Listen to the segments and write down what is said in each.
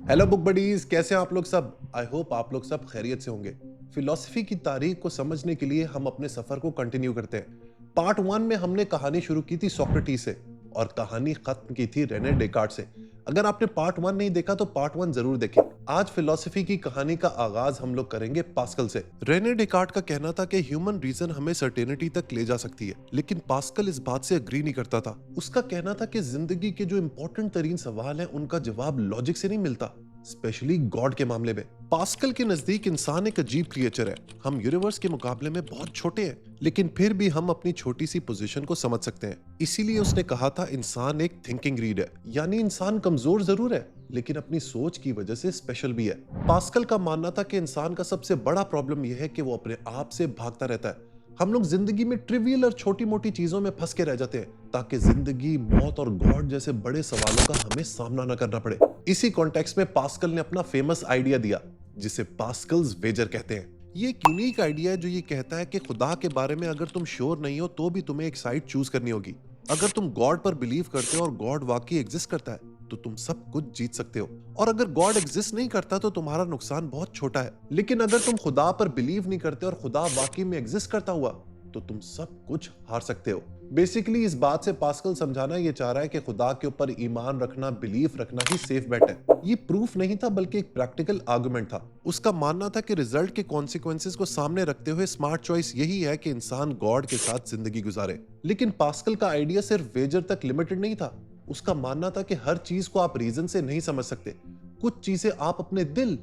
Hello book buddies, कैसे हैं आप लोग सब। आई होप आप लोग सब खैरियत से होंगे। फिलॉसफी की तारीख को समझने के लिए हम अपने सफर को कंटिन्यू करते हैं। पार्ट 1 में हमने कहानी शुरू की थी सोक्रेटिस से और कहानी खत्म की थी रेने डेकार्ट से। अगर आपने पार्ट 1 नहीं देखा तो पार्ट 1 जरूर देखें। आज फिलॉसफी की कहानी का आगाज हम लोग करेंगे पास्कल से। रेने डेकार्ट का कहना था कि ह्यूमन रीजन हमें सर्टेनिटी तक ले जा सकती है, लेकिन पास्कल इस बात से अग्री नहीं करता था। उसका कहना था कि जिंदगी के जो इंपॉर्टेंट तरीन सवाल हैं उनका जवाब लॉजिक से नहीं मिलता, स्पेशली गॉड के मामले में। पास्कल के नजदीक इंसान एक अजीब क्रिएचर है। हम यूनिवर्स के मुकाबले में बहुत छोटे हैं, लेकिन फिर भी हम अपनी छोटी सी पोजीशन को समझ सकते हैं। इसीलिए उसने कहा था इंसान एक थिंकिंग रीड है, यानी इंसान कमजोर जरूर है लेकिन अपनी सोच की वजह से स्पेशल भी है। पास्कल का मानना था कि इंसान का सबसे बड़ा प्रॉब्लम यह है कि वो अपने आप से भागता रहता है। हम लोग जिंदगी में ट्रिवियल और छोटी मोटी चीजों में फंस के रह जाते हैं ताकि जिंदगी, मौत और गॉड जैसे बड़े सवालों का हमें सामना न करना पड़े। इसी कॉन्टेक्स्ट में पास्कल ने अपना फेमस आइडिया दिया जिसे पास्कल्स वेजर कहते हैं। ये एक यूनिक आइडिया है जो ये कहता है कि खुदा के बारे में अगर तुम श्योर नहीं हो तो भी तुम्हें एक साइड चूज करनी होगी। अगर तुम गॉड पर बिलीव करते हो और गॉड वाकई एग्जिस्ट करता है तो तुम सब कुछ जीत सकते हो, और अगर गॉड एग्जिस्ट नहीं करता तो तुम्हारा नुकसान बहुत छोटा है। लेकिन अगर तुम खुदा पर बिलीव नहीं करते और खुदा वाकई में एग्जिस्ट करता हुआ तो तुम सब कुछ हार सकते हो। बेसिकली इस बात से पास्कल समझाना ये चाह रहा है कि खुदा के ऊपर ईमान रखना, बिलीफ रखना ही सेफ बेट है। ये प्रूफ नहीं था बल्कि एक प्रैक्टिकल आर्गुमेंट था। उसका मानना था कि रिजल्ट के कॉन्सिक्वेंसेस को सामने रखते हुए स्मार्ट चॉइस यही है कि इंसान गॉड के साथ जिंदगी गुजारे। लेकिन पास्कल का आइडिया सिर्फ वेजर तक लिमिटेड नहीं था। उसका मानना था कि हर चीज को आप रीजन से नहीं समझ सकते, कुछ चीजें आप अपने दिल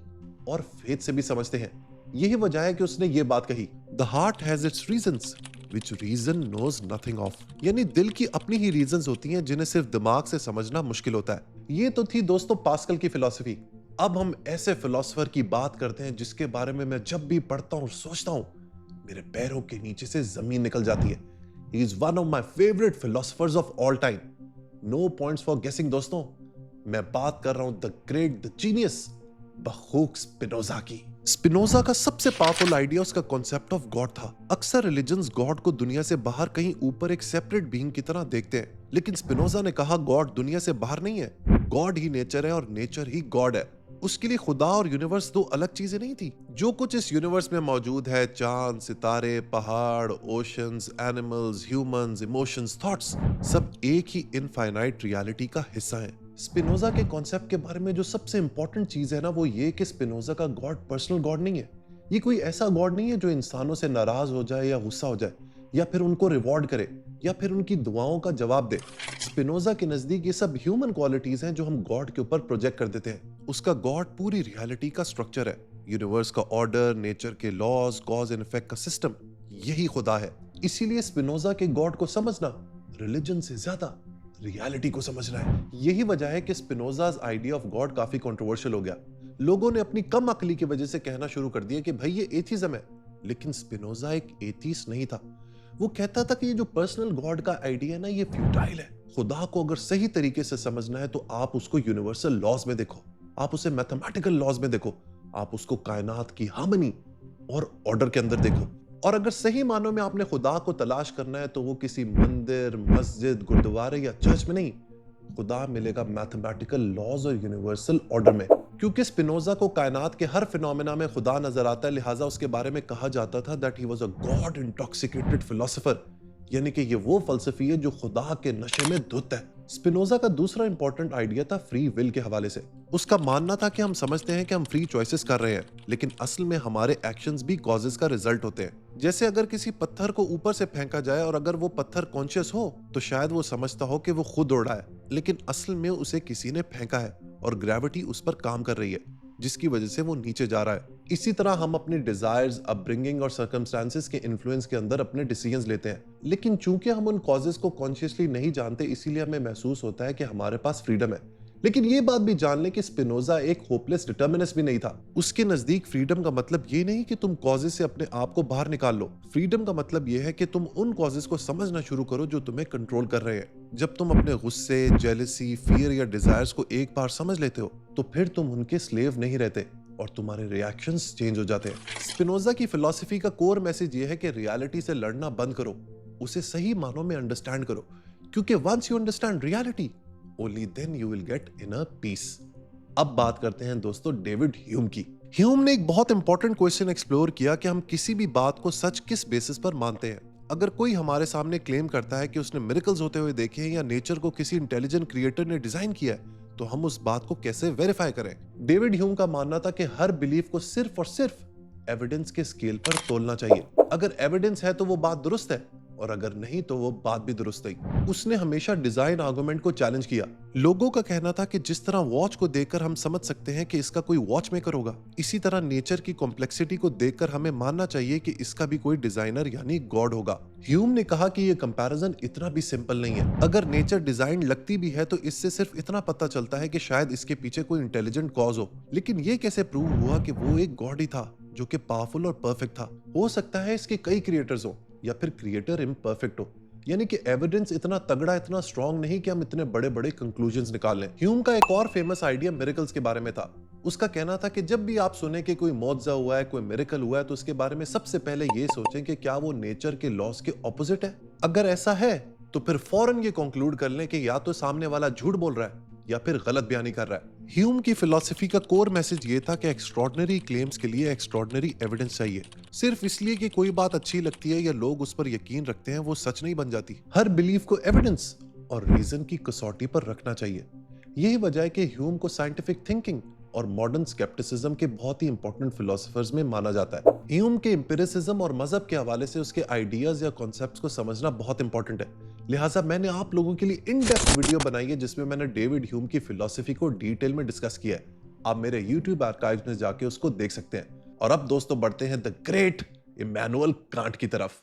और फेथ से भी समझते हैं। यही वजह है कि उसने ये बात कही, the heart has its reasons which reason knows nothing of। यानी दिल की अपनी ही रीजंस होती हैं जिन्हें सिर्फ दिमाग से समझना मुश्किल होता है। ये तो थी दोस्तों पास्कल की फिलॉसफी। अब हम ऐसे फिलोसोफर की बात करते हैं जिसके बारे में मैं जब भी पढ़ता हूँ सोचता हूँ मेरे पैरों के नीचे से जमीन निकल जाती है। He is one of my favourite philosophers of all time. No points for guessing दोस्तों, मैं बात कर रहा हूं the great, the genius Baruch Spinoza की। स्पिनोजा का सबसे पावरफुल आइडिया उसका कॉन्सेप्ट ऑफ गॉड था। अक्सर रिलीजन्स गॉड को दुनिया से बाहर कहीं ऊपर एक सेपरेट बीइंग की तरह देखते हैं, लेकिन स्पिनोजा ने कहा गॉड दुनिया से बाहर नहीं है, गॉड ही नेचर है और नेचर ही गॉड है। उसके लिए खुदा और यूनिवर्स दो अलग चीजें नहीं थी। जो कुछ इस यूनिवर्स में मौजूद है, चांद, सितारे, पहाड़, oceans, animals, humans, emotions, thoughts, सब एक ही इनफाइनाइट रियलिटी का हिस्सा है। स्पिनोजा के कॉन्सेप्ट के बारे में जो सबसे इंपॉर्टेंट चीज है ना, वो ये कि स्पिनोजा का गॉड पर्सनल गॉड नहीं है। ये कोई ऐसा गॉड नहीं है जो इंसानों से नाराज हो जाए या गुस्सा हो जाए या फिर उनको रिवॉर्ड करे या फिर उनकी दुआओं का जवाब दे। स्पिनोजा के नजदीक ये सब ह्यूमन क्वालिटीज हैं जो हम गॉड के ऊपर प्रोजेक्ट कर देते हैं। उसका गॉड पूरी रियलिटी का स्ट्रक्चर है, यूनिवर्स का ऑर्डर, नेचर के लॉज, कॉज एंड इफेक्ट का सिस्टम, यही खुदा है। इसीलिए स्पिनोजा के गॉड को समझना रिलीजन से ज्यादा रियलिटी को समझना है। यही वजह है कि स्पिनोजा's आइडिया ऑफ गॉड काफी कंट्रोवर्शियल हो गया। लोगों ने अपनी कम अकली की वजह से कहना शुरू कर दिया कि भाई ये एथिज्म है, लेकिन स्पिनोजा एक एथिस्ट नहीं था। वो कहता था कि ये जो पर्सनल गॉड का आइडिया है ना, ये फ्यूटाइल है। खुदा को अगर सही तरीके से समझना है तो आप उसको यूनिवर्सल लॉज में देखो, आप उसे मैथमेटिकल लॉज में देखो, आप उसको कायनात की हार्मनी और ऑर्डर के अंदर देखो। और अगर सही मानों में आपने खुदा को तलाश करना है तो वो किसी मंदिर, मस्जिद, गुरुद्वारे या चर्च में नहीं, खुदा मिलेगा मैथमेटिकल लॉज और यूनिवर्सल ऑर्डर में। क्योंकि स्पिनोजा को कायनात के हर फिनोमेना में खुदा नजर आता है, लिहाजा उसके बारे में कहा जाता था that he was a God intoxicated philosopher, यानी कि ये वो फलसफी है जो खुदा के नशे में धुत है। स्पिनोजा का दूसरा इंपॉर्टेंट आइडिया था फ्री विल के हवाले से। उसका मानना था कि हम समझते हैं कि हम फ्री चॉइसेस कर रहे हैं, लेकिन असल में हमारे एक्शंस भी कॉजेस का रिजल्ट होते हैं। जैसे अगर किसी पत्थर को ऊपर से फेंका जाए और अगर वो पत्थर कॉन्शियस हो तो शायद वो समझता हो कि वो खुद उड़ रहा है, लेकिन असल में उसे किसी ने फेंका है और ग्रेविटी उस पर काम कर रही है, जिसकी वजह से वो नीचे जा रहा है। इसी तरह हम अपने डिजायर्स, अपब्रिंगिंग और सर्कमस्टांसेस के इन्फ्लुएंस के अंदर अपने डिसीजंस लेते हैं, लेकिन चूंकि हम उन कॉजेस को कॉन्शियसली नहीं जानते, इसीलिए हमें महसूस होता है कि हमारे पास फ्रीडम है। लेकिन ये बात भी जान लें कि स्पिनोजा एक होपलेस डिटर्मिनिस्ट भी नहीं था। उसके नजदीक फ्रीडम का मतलब ये नहीं कि तुम कॉजेस से अपने आप को बाहर निकाल लो। फ्रीडम का मतलब ये है कि तुम उन कॉजेस को समझना शुरू करो जो तुम्हें कंट्रोल कर रहे हैं। जब तुम अपने गुस्से, जेलसी, फियर या डिजायर्स को एक बार समझ लेते हो तो फिर तुम उनके स्लेव नहीं रहते और तुम्हारे रिएक्शंस चेंज हो जाते हैं। स्पिनोजा की फिलॉसफी का कोर मैसेज ये है कि रियलिटी से लड़ना बंद करो, उसे सही मानों में अंडरस्टैंड करो, क्योंकि once you understand reality, only then you will get inner peace। अब बात करते हैं दोस्तों डेविड ह्यूम की। ह्यूम ने एक बहुत इंपॉर्टेंट क्वेश्चन एक्सप्लोर किया कि हम किसी भी बात को सच किस बेसिस पर मानते हैं। अगर कोई हमारे सामने क्लेम करता है कि उसने मिरेकल्स होते हुए देखे हैं या नेचर को किसी इंटेलिजेंट क्रिएटर ने डिजाइन किया है, तो हम उस बात को कैसे वेरीफाई करें। डेविड ह्यूम का मानना था कि हर बिलीफ को सिर्फ और सिर्फ एविडेंस के स्केल पर तोलना चाहिए। अगर एविडेंस है तो वो बात दुरुस्त है, और अगर नहीं तो वो बात भी दुरुस्त नहीं। उसने हमेशा डिजाइन आर्गुमेंट को चैलेंज किया। लोगों का कहना था कि जिस तरह वॉच को देखकर हम समझ सकते हैं कि इसका कोई वॉच मेकर होगा, इसी तरह नेचर की कॉम्प्लेक्सिटी को देखकर हमें मानना चाहिए कि इसका भी कोई डिजाइनर यानी गॉड होगा। ह्यूम ने कहा कि यह कंपैरिजन इतना भी सिंपल नहीं है। अगर नेचर डिजाइन लगती भी है तो इससे सिर्फ इतना पता चलता है कि शायद इसके पीछे कोई इंटेलिजेंट कॉज हो, लेकिन ये कैसे प्रूव हुआ कि वो एक गॉड ही था जो कि पावरफुल और परफेक्ट था। हो सकता है इसके कई क्रिएटर्स हो या फिर क्रिएटर इम्परफेक्ट हो, यानी कि एविडेंस इतना तगड़ा, इतना स्ट्रॉन्ग नहीं कि हम इतने बड़े बड़े कंक्लूजन्स निकाल लें। ह्यूम का एक और फेमस आइडिया मिरेकल्स के बारे में था। उसका कहना था कि जब भी आप सुने कि कोई मौजज़ा हुआ है, कोई मिरेकल हुआ है, तो उसके बारे में सबसे पहले ये सोचें कि क्या वो नेचर के लॉस के ऑपोजिट है। अगर ऐसा है तो फिर फौरन ये कंक्लूड कर लें कि या तो सामने वाला झूठ बोल रहा है या फिर गलत बयानी कर रहा है। ह्यूम की फिलॉसफी का कोर मैसेज ये था कि एक्स्ट्रॉर्डिनरी क्लेम्स के लिए एक्स्ट्रॉर्डिनरी एविडेंस चाहिए। सिर्फ इसलिए कि कोई बात अच्छी लगती है या लोग उस पर यकीन रखते हैं, वो सच नहीं बन जाती। हर बिलीफ को एविडेंस और रीजन की कसौटी पर रखना चाहिए। यही वजह है कि ह्यूम को साइंटिफिक थिंकिंग और मॉडर्न स्केप्टिसिज्म के बहुत ही इंपॉर्टेंट फिलोसोफर्स में माना जाता है। ह्यूम के एम्पिरिसिज्म और मजहब के हवाले से उसके आइडियाज या कॉन्सेप्ट्स को समझना बहुत इंपॉर्टेंट है। लिहाजा मैंने आप लोगों के लिए इन डेप्थ वीडियो बनाई है जिसमें मैंने डेविड ह्यूम की फिलॉसफी को डिटेल में डिस्कस किया है। आप मेरे YouTube आर्काइव्स में जाके उसको देख सकते हैं। और अब दोस्तों बढ़ते हैं द ग्रेट इमैनुअल कांट की तरफ।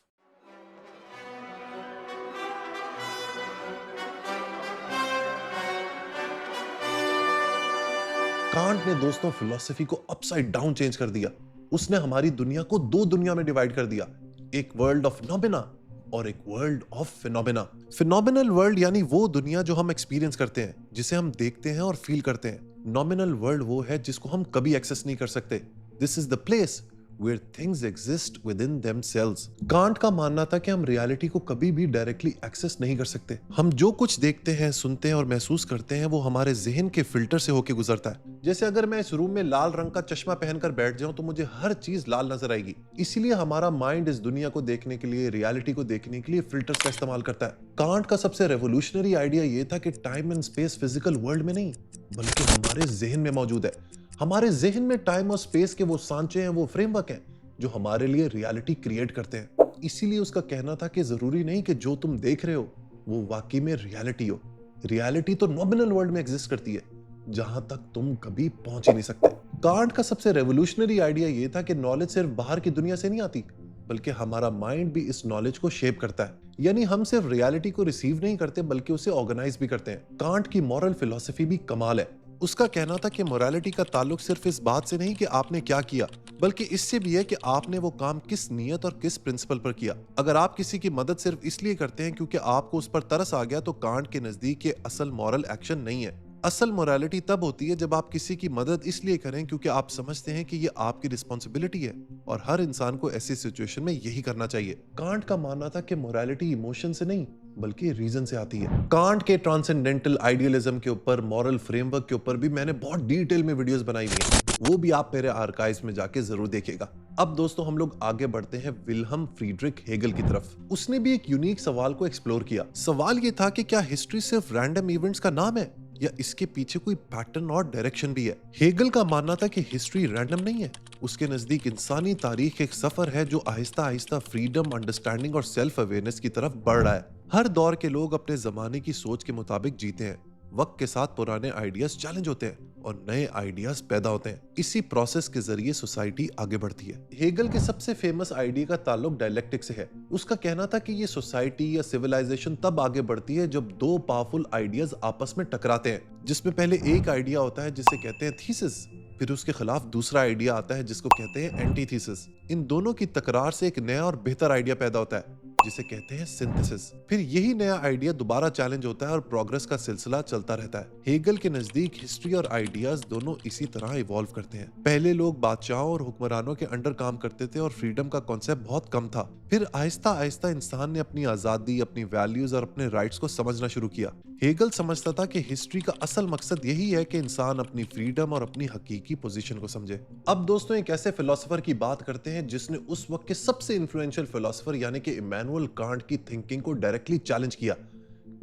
कांट ने दोस्तों फिलॉसफी को अपसाइड डाउन चेंज कर दिया। उसने हमारी दुनिया को दो दुनिया में डिवाइड कर दिया, एक वर्ल्ड ऑफ नोमेना और एक world of phenomena. Phenomenal world यानी वो दुनिया जो हम एक्सपीरियंस करते हैं, जिसे हम देखते हैं और फील करते हैं। नॉमिनल वर्ल्ड वो है जिसको हम कभी एक्सेस नहीं कर सकते। This is the place where things exist within themselves। Can't का मानना था कि हम रियलिटी को कभी भी डायरेक्टली एक्सेस नहीं कर सकते। हम जो कुछ देखते हैं, सुनते हैं और महसूस करते हैं वो हमारे जहन के फिल्टर से होकर गुजरता है। जैसे अगर मैं इस रूम में लाल रंग का चश्मा पहनकर बैठ जाऊं तो मुझे हर चीज लाल नजर आएगी। इसीलिए हमारा माइंड इस दुनिया को देखने के लिए, रियलिटी को देखने के लिए फिल्टर्स का इस्तेमाल करता है। कांट का सबसे रेवोल्यूशनरी आइडिया ये था कि time and space physical world में नहीं बल्कि हमारे जहन में मौजूद है। हमारे जहन में टाइम और स्पेस के वो सांचे हैं, वो फ्रेमवर्क हैं जो हमारे लिए रियलिटी क्रिएट करते हैं। इसीलिए उसका कहना था कि जरूरी नहीं कि जो तुम देख रहे हो वो वाकई में रियलिटी हो। रियलिटी तो नॉमिनल वर्ल्ड में एग्जिस्ट करती है जहां तक तुम कभी पहुंच ही नहीं सकते। कांट का सबसे रेवोल्यूशनरी आइडिया ये था कि नॉलेज सिर्फ बाहर की दुनिया से नहीं आती बल्कि हमारा माइंड भी इस नॉलेज को शेप करता है। यानी हम सिर्फ रियलिटी को रिसीव नहीं करते बल्कि उसे ऑर्गेनाइज भी करते हैं। कांट की मॉरल फिलॉसफी भी कमाल है। उसका कहना था कि मोरालिटी का ताल्लुक सिर्फ इस बात से नहीं कि आपने क्या किया, बल्कि इससे भी है कि आपने वो काम किस नियत और किस प्रिंसिपल पर किया। अगर आप किसी की मदद सिर्फ इसलिए करते हैं क्योंकि आपको उस पर तरस आ गया तो कांट के नजदीक ये असल मॉरल एक्शन नहीं है। असल मोरालिटी तब होती है जब आप किसी की मदद इसलिए करें क्योंकि आप समझते हैं कि ये आपकी रिस्पॉन्सिबिलिटी है और हर इंसान को ऐसी सिचुएशन में यही करना चाहिए। कांट का मानना था कि मोरालिटी इमोशन से नहीं बल्कि रीजन से आती है। कांट के ट्रांसेंडेंटल आइडियलिज्म के ऊपर, मॉरल फ्रेमवर्क के ऊपर भी मैंने बहुत डिटेल में वीडियोस बनाई हुई हैं, वो भी आप मेरे आर्काइव्स में जाके जरूर देखिएगा। अब दोस्तों हम लोग आगे बढ़ते हैं विल्हम फ्रीडरिक हेगल की तरफ। उसने भी एक यूनिक सवाल को एक्सप्लोर किया। सवाल ये था कि क्या हिस्ट्री सिर्फ रैंडम इवेंट्स का नाम है या इसके पीछे कोई पैटर्न और डायरेक्शन भी है। हेगल का मानना था कि हिस्ट्री रैंडम नहीं है। उसके नजदीक इंसानी तारीख एक सफर है जो आहिस्ता आहिस्ता फ्रीडम, अंडरस्टैंडिंग और सेल्फ अवेयरनेस की तरफ बढ़ रहा है। हर दौर के लोग अपने जमाने की सोच के मुताबिक जीते हैं। वक्त के साथ पुराने आइडियाज चैलेंज होते हैं और नए आइडियाज पैदा होते हैं। इसी प्रोसेस के जरिए सोसाइटी आगे बढ़ती है। हेगल के सबसे फेमस आइडिया का ताल्लुक डायलेक्टिक से है। उसका कहना था कि ये सोसाइटी या सिविलाइजेशन तब आगे बढ़ती है जब दो पावरफुल आइडियाज आपस में टकराते हैं, जिसमें पहले एक आइडिया होता है जिसे कहते हैं थीसिस, फिर उसके खिलाफ दूसरा आइडिया आता है जिसको कहते हैं एंटीथीसिस। इन दोनों की तकरार से एक नया और बेहतर आइडिया पैदा होता है जिसे कहते हैं सिंथेसिस। फिर यही नया आइडिया दोबारा चैलेंज होता है और प्रोग्रेस का सिलसिला चलता रहता है। हेगल के नजदीक हिस्ट्री और आइडियाज दोनों इसी तरह इवॉल्व करते हैं। पहले लोग बादशाहों और हुक्मरानों के अंडर काम करते थे और फ्रीडम का कॉन्सेप्ट बहुत कम था। फिर आहिस्ता आहिस्ता इंसान ने अपनी आजादी, अपनी वैल्यूज और अपने राइट्स को समझना शुरू किया। हेगल समझता था कि हिस्ट्री का असल मकसद यही है कि इंसान अपनी फ्रीडम और अपनी हकीकी पोजीशन को समझे। अब दोस्तों एक ऐसे फिलोसोफर की बात करते हैं जिसने उस वक्त के सबसे इन्फ्लुएंशियल फिलोसोफर यानी कि इमैनुअल कांट की थिंकिंग को डायरेक्टली चैलेंज किया।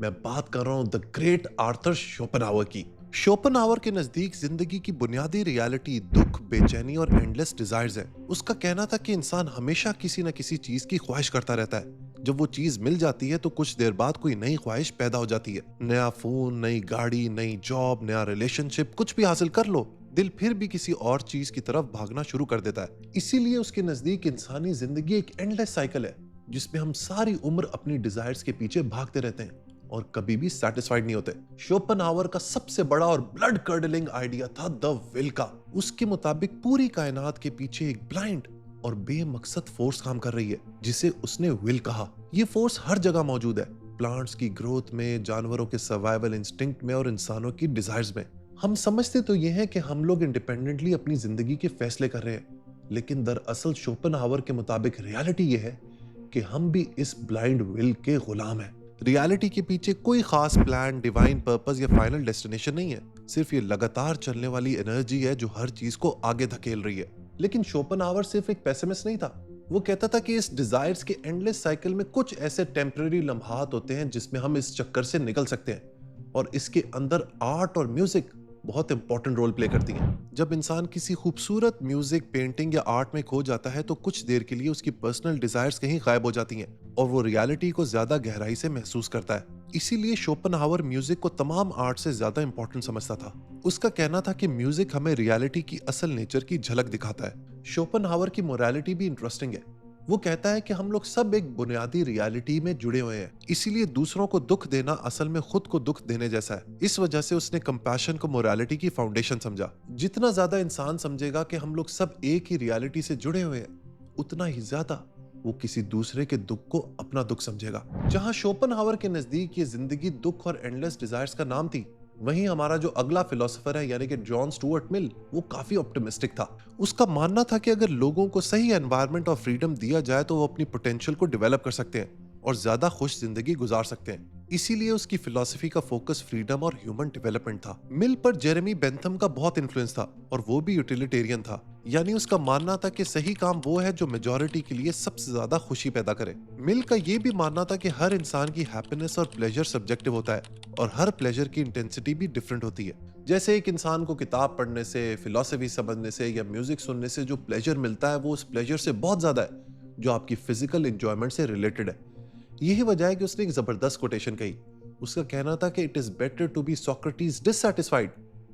मैं बात कर रहा हूं द ग्रेट आर्थर शोपेनहावर की। शोपेनहावर के नजदीक जिंदगी की बुनियादी रियलिटी दुख, बेचैनी और एंडलेस डिजायर्स है। उसका कहना था कि इंसान हमेशा किसी न किसी चीज की ख्वाहिश करता रहता है। जब वो चीज मिल जाती है तो कुछ देर बाद कोई नई ख्वाहिश पैदा हो जाती है। नया फोन, नई गाड़ी, नई जॉब, नया रिलेशनशिप, कुछ भी हासिल कर लो, दिल फिर भी किसी और चीज की तरफ भागना शुरू कर देता है। इसीलिए उसके नजदीक इंसानी जिंदगी एक एंडलेस साइकिल है जिसमें हम सारी उम्र अपनी डिजायर्स के पीछे भागते रहते हैं और कभी भी सेटिस्फाइड नहीं होते। शोपेनहावर का सबसे बड़ा और ब्लड कर्डलिंग आइडिया था द विल का। उसके मुताबिक पूरी कायनात के पीछे एक ब्लाइंड और बेमकसद फोर्स काम कर रही है जिसे उसने विल कहा। ये फोर्स हर जगह मौजूद है, प्लांट्स की ग्रोथ में, जानवरों के सर्वाइवल इंस्टिंक्ट में और इंसानों की डिजायर्स में। हम समझते तो ये है कि हम लोग इंडिपेंडेंटली अपनी जिंदगी के फैसले कर रहे हैं, लेकिन दरअसल शोपेनहावर के मुताबिक रियलिटी ये है कि हम भी इस ब्लाइंड विल के गुलाम हैं। रियलिटी के पीछे कोई खास प्लान, डिवाइन पर्पस या फाइनल डेस्टिनेशन नहीं है, सिर्फ ये लगातार चलने वाली एनर्जी है जो हर चीज को आगे धकेल रही है। लेकिन शोपेनहावर सिर्फ एक पेसिमिस्ट नहीं था। वो कहता था कि इस डिजायर्स के एंडलेस साइकिल में कुछ ऐसे टेम्पररी लम्हात होते हैं जिसमें हम इस चक्कर से निकल सकते हैं, और इसके अंदर आर्ट और म्यूजिक बहुत इंपॉर्टेंट रोल प्ले करती हैं। जब इंसान किसी खूबसूरत म्यूजिक, पेंटिंग या आर्ट में खो जाता है तो कुछ देर के लिए उसकी पर्सनल डिजायर्स कहीं गायब हो जाती हैं और वो रियलिटी को ज्यादा गहराई से महसूस करता है। इसीलिए शोपेनहावर म्यूजिक को तमाम आर्ट से ज्यादा इंपॉर्टेंट समझता था। उसका कहना था कि म्यूजिक हमें रियलिटी की असल नेचर की झलक दिखाता है। शोपेनहावर की मोरालिटी भी इंटरेस्टिंग है। वो कहता है कि हम लोग सब एक बुनियादी रियलिटी में जुड़े हुए हैं, इसीलिए दूसरों को दुख देना असल में खुद को दुख देने जैसा है। इस वजह से उसने कंपैशन को मोरालिटी की फाउंडेशन समझा। जितना ज्यादा इंसान समझेगा कि हम लोग सब एक ही रियलिटी से जुड़े हुए हैं, उतना ही ज्यादा वो किसी दूसरे के दुख को अपना दुख समझेगा। जहां शोपेनहावर के नजदीक ये जिंदगी दुख और एंडलेस डिजायर्स का नाम थी, वहीं हमारा जो अगला फिलोसोफर है यानी कि जॉन स्टुअर्ट मिल, वो काफी ऑप्टिमिस्टिक था। उसका मानना था कि अगर लोगों को सही एनवायरनमेंट और फ्रीडम दिया जाए तो वो अपनी पोटेंशियल को डेवलप कर सकते हैं और ज्यादा खुश जिंदगी गुजार सकते हैं। इसीलिए उसकी फिलॉसफी का फोकस फ्रीडम और ह्यूमन डेवलपमेंट था। मिल पर जेरेमी बेंथम का बहुत इन्फ्लुएंस था और वो भी यूटिलिटेरियन था, यानी उसका मानना था कि सही काम वो है जो मेजॉरिटी के लिए सबसे ज्यादा खुशी पैदा करे। मिल का ये भी मानना था कि हर इंसान की हैप्पीनेस और प्लेजर सब्जेक्टिव होता है और हर प्लेजर की इंटेंसिटी भी डिफरेंट होती है। जैसे एक इंसान को किताब पढ़ने से, फिलॉसफी समझने से या म्यूजिक सुनने से जो प्लेजर मिलता है वो उस प्लेजर से बहुत ज्यादा है जो आपकी फिजिकल एंजॉयमेंट से रिलेटेड है। यही वजह है कि उसने एक जबरदस्त कोटेशन कही। उसका कहना था कि it is better to be Socrates dissatisfied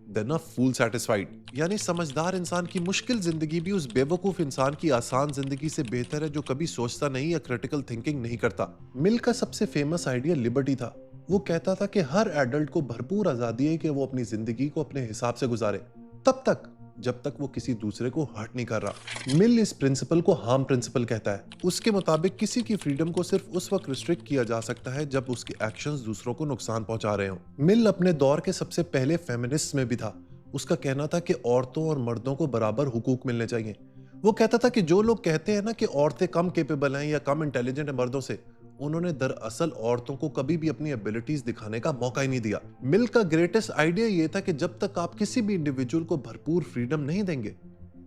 than a fool satisfied, यानी समझदार इंसान की मुश्किल जिंदगी भी उस बेवकूफ इंसान की आसान जिंदगी से बेहतर है जो कभी सोचता नहीं या क्रिटिकल थिंकिंग नहीं करता। मिल का सबसे फेमस आइडिया लिबर्टी था। वो कहता था कि हर एडल्ट को भरपूर आजादी है कि वो अपनी जिंदगी को अपने हिसाब से गुजारे, तब तक जब तक वो किसी दूसरे को हर्ट नहीं कर रहा। मिल इस प्रिंसिपल को हार्म प्रिंसिपल कहता है। उसके मुताबिक किसी की फ्रीडम को सिर्फ उस वक्त रिस्ट्रिक्ट किया जा सकता है जब उसके एक्शंस दूसरों को नुकसान पहुंचा रहे हों। मिल अपने दौर के सबसे पहले फेमिनिस्ट में भी था। उसका कहना था कि औरतों और मर्दों को बराबर हुकूक मिलने चाहिए। वो कहता था कि जो लोग कहते हैं ना कि औरतें कम कैपेबल हैं या कम इंटेलिजेंट हैं मर्दों से, उन्होंने दरअसल औरतों को कभी भी अपनी एबिलिटीज दिखाने का मौका ही नहीं दिया। मिल का ग्रेटेस्ट आइडिया ये था कि जब तक आप किसी भी इंडिविजुअल को भरपूर फ्रीडम नहीं देंगे,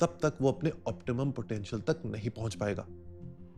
तब तक वो अपने ऑप्टिमम पोटेंशियल तक नहीं पहुंच पाएगा।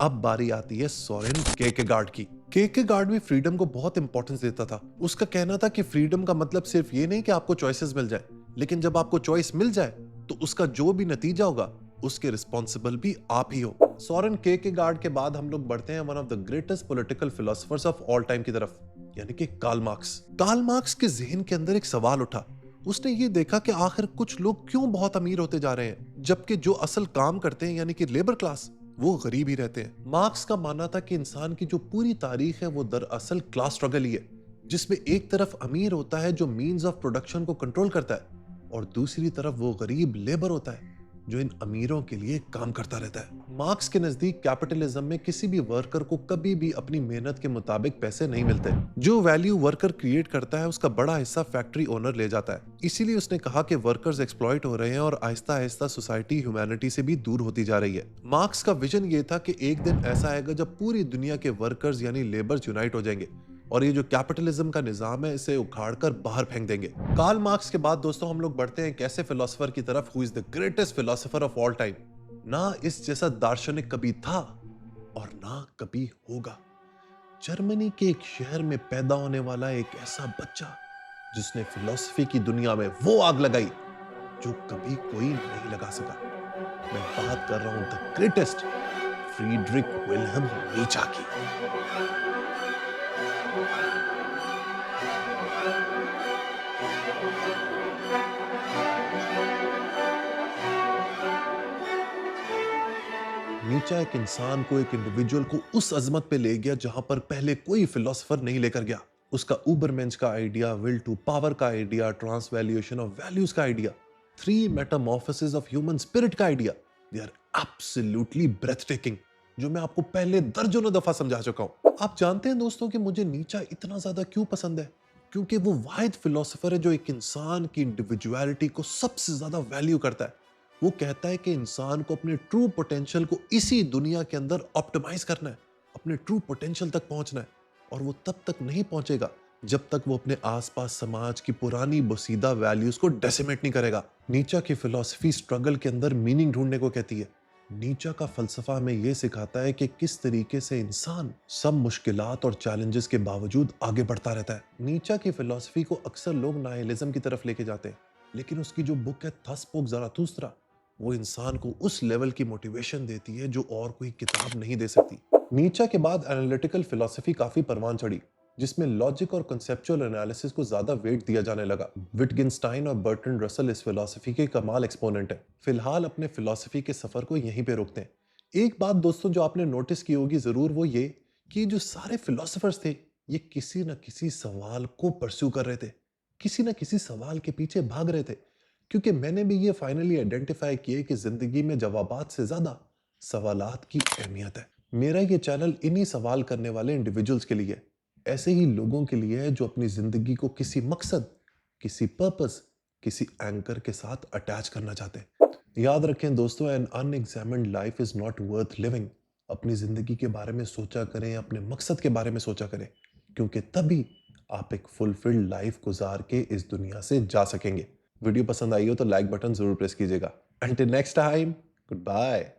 अब बारी आती है सोरेन केरकेगार्ड की। केरकेगार्ड भी फ्रीडम को बहुत इंपॉर्टेंस देता था। उसका कहना था कि फ्रीडम का मतलब सिर्फ ये नहीं कि आपको चॉइसेस मिल जाए, लेकिन जब आपको चॉइस मिल जाए तो उसका जो भी नतीजा होगा उसके रिस्पॉन्सिबल भी आप ही हो। सोरेन केरकेगार्ड के बाद हम लोग बढ़ते हैं one of the greatest political philosophers of all time की तरफ, यानी कि कार्ल मार्क्स। कार्ल मार्क्स के जहन के अंदर एक सवाल उठा। उसने ये देखा कि आखिर कुछ लोग क्यों बहुत अमीर होते जा रहे हैं जबकि जो असल काम करते हैं यानी कि लेबर क्लास, वो गरीब ही रहते हैं। मार्क्स का मानना था कि इंसान की जो पूरी तारीख है वो दरअसल क्लास स्ट्रगल ही है, जिसमें एक तरफ अमीर होता है जो मीन्स ऑफ प्रोडक्शन को कंट्रोल करता है और दूसरी तरफ वो गरीब लेबर होता है जो इन अमीरों के लिए काम करता रहता है। मार्क्स के नजदीक कैपिटलिज्म में किसी भी वर्कर को कभी भी अपनी मेहनत के मुताबिक पैसे नहीं मिलते। जो वैल्यू वर्कर क्रिएट करता है उसका बड़ा हिस्सा फैक्ट्री ओनर ले जाता है। इसीलिए उसने कहा कि वर्कर्स एक्सप्लॉइट हो रहे हैं और आहिस्ता आहिस्ता सोसाइटी ह्यूमैनिटी से भी दूर होती जा रही है। मार्क्स का विजन ये था कि एक दिन ऐसा आएगा जब पूरी दुनिया के वर्कर्स यानी लेबर्स यूनाइट हो जाएंगे और ये जो कैपिटलिज्म का निजाम है इसे उखाड़कर बाहर फेंक देंगे। कार्ल मार्क्स के बाद दोस्तों हम लोग बढ़ते हैं एक ऐसे फिलोसोफर की तरफ who is the greatest philosopher of all time. ना इस जैसा दार्शनिक कभी था और ना कभी होगा। जर्मनी के एक शहर में पैदा होने वाला एक ऐसा बच्चा जिसने फिलॉसफी की दुनिया में वो आग लगाई जो कभी कोई नहीं लगा सका। मैं बात कर रहा हूं द ग्रेटेस्ट फ्रीडरिक विल्हेम नीचा की। नीचा एक इंसान को, एक इंडिविजुअल को उस अजमत पे ले गया जहां पर पहले कोई फिलोसोफर नहीं लेकर गया। उसका उबरमेंस का आइडिया, विल टू पावर का आइडिया, ट्रांसवैल्यूएशन ऑफ वैल्यूज का idea, three metamorphosis of human spirit का idea, they are absolutely breathtaking, जो मैं आपको पहले दर्जनों दफा समझा चुका हूं। आप जानते हैं दोस्तों कि मुझे नीचा इतना ज्यादा क्यों पसंद है? क्योंकि वो वाहिद फिलोसोफर है जो एक इंसान की इंडिविजुअलिटी को सबसे ज्यादा वैल्यू करता है। वो कहता है कि इंसान को अपने ट्रू पोटेंशियल को इसी दुनिया के अंदर ऑप्टिमाइज करना है, अपने ट्रू पोटेंशियल तक पहुंचना है, और वो तब तक नहीं पहुंचेगा जब तक वो अपने आसपास समाज की पुरानी बोसीदा वैल्यूज को डेसिमेट नहीं करेगा। नीचा की फिलॉसफी स्ट्रगल के अंदर मीनिंग ढूंढने को कहती है। नीचा का फलसफा हमें यह सिखाता है कि किस तरीके से इंसान सब मुश्किलात और चैलेंजेस के बावजूद आगे बढ़ता रहता है। नीचा की फिलॉसफी को अक्सर लोग नाइलिज्म की तरफ लेके जाते हैं, लेकिन उसकी जो बुक है थस स्पोक ज़राथुस्त्रा, वो इंसान को उस लेवल की मोटिवेशन देती है जो और कोई किताब नहीं दे सकती। नीचा के बाद एनालिटिकल फिलॉसफी काफी परवान चढ़ी, जिसमें लॉजिक और कंसेप्चुअल एनालिसिस को ज्यादा वेट दिया जाने लगा। विटगेंस्टाइन और बर्ट्रैंड रसल इस फिलॉसफी के कमाल एक्सपोनेंट है। फिलहाल अपने फिलॉसफी के सफर को यहीं पे रोकते हैं। एक बात दोस्तों जो आपने नोटिस की होगी जरूर, वो ये कि जो सारे फिलोसोफर्स थे ये किसी न किसी सवाल को परस्यू कर रहे थे, किसी न किसी सवाल के पीछे भाग रहे थे। क्योंकि मैंने भी ये फाइनली आइडेंटिफाई किए कि जिंदगी में जवाबात से ज्यादा सवालात की अहमियत है। मेरा ये चैनल इन्हीं सवाल करने वाले इंडिविजुअल्स के लिए है, ऐसे ही लोगों के लिए है जो अपनी जिंदगी को किसी मकसद, किसी पर्पस, किसी एंकर के साथ अटैच करना चाहते हैं। याद रखें दोस्तों, an unexamined life is not worth living. अपनी जिंदगी के बारे में सोचा करें, अपने मकसद के बारे में सोचा करें, क्योंकि तभी आप एक फुलफिल्ड लाइफ गुजार के इस दुनिया से जा सकेंगे। वीडियो पसंद आई हो तो लाइक बटन जरूर प्रेस कीजिएगा। Until next time, good bye.